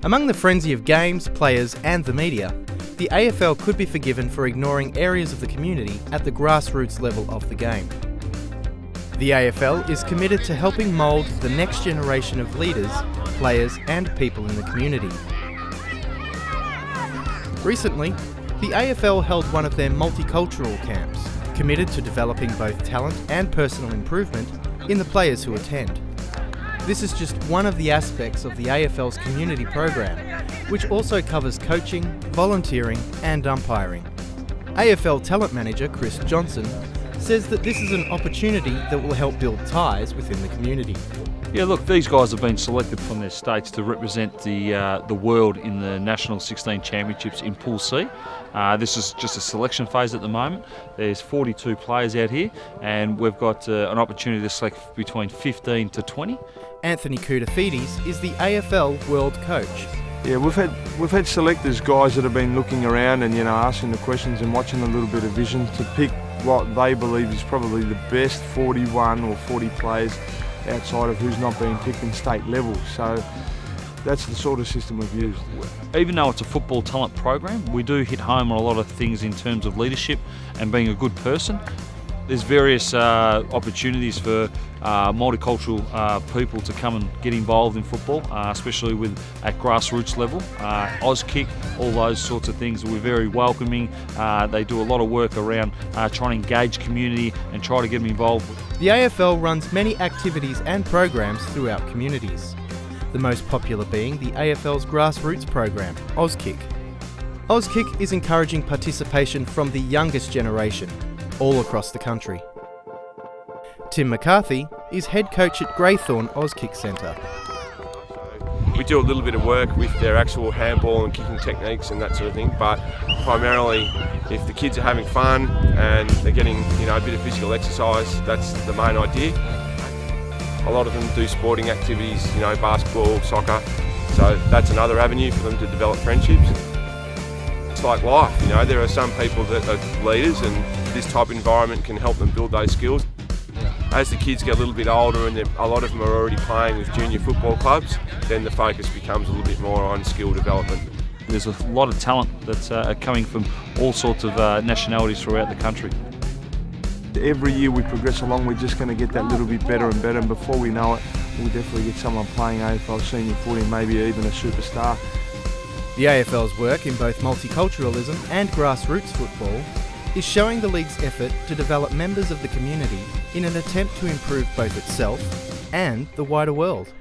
Among the frenzy of games, players and the media, the AFL could be forgiven for ignoring areas of the community at the grassroots level of the game. The AFL is committed to helping mould the next generation of leaders, players and people in the community. Recently, the AFL held one of their multicultural camps, committed to developing both talent and personal improvement in the players who attend. This is just one of the aspects of the AFL's community program, which also covers coaching, volunteering and umpiring. AFL talent manager Chris Johnson says that this is an opportunity that will help build ties within the community. Yeah, look, these guys have been selected from their states to represent the world in the National 16 Championships in Pool C. This is just a selection phase at the moment. There's 42 players out here, and we've got an opportunity to select between 15 to 20. Anthony Koutoufides is the AFL World Coach. Yeah, we've had selectors, guys that have been looking around and asking the questions and watching a little bit of vision to pick what they believe is probably the best 41 or 40 players outside of who's not being picked in state level. So that's the sort of system we've used. Even though it's a football talent program, we do hit home on a lot of things in terms of leadership and being a good person. There's various opportunities for multicultural people to come and get involved in football, especially at grassroots level. Auskick, all those sorts of things. We're very welcoming. They do a lot of work around trying to engage community and try to get them involved. The AFL runs many activities and programs throughout communities, the most popular being the AFL's grassroots program, Auskick. Auskick is encouraging participation from the youngest generation, all across the country. Tim McCarthy is head coach at Greythorn Auskick Centre. We do a little bit of work with their actual handball and kicking techniques and that sort of thing, but primarily if the kids are having fun and they're getting a bit of physical exercise, that's the main idea. A lot of them do sporting activities, basketball, soccer, so that's another avenue for them to develop friendships. It's like life, there are some people that are leaders and this type of environment can help them build those skills. As the kids get a little bit older and a lot of them are already playing with junior football clubs, then the focus becomes a little bit more on skill development. There's a lot of talent that's coming from all sorts of nationalities throughout the country. Every year we progress along, we're just going to get that little bit better and better, and before we know it, we'll definitely get someone playing AFL senior footy, maybe even a superstar. The AFL's work in both multiculturalism and grassroots football is showing the league's effort to develop members of the community in an attempt to improve both itself and the wider world.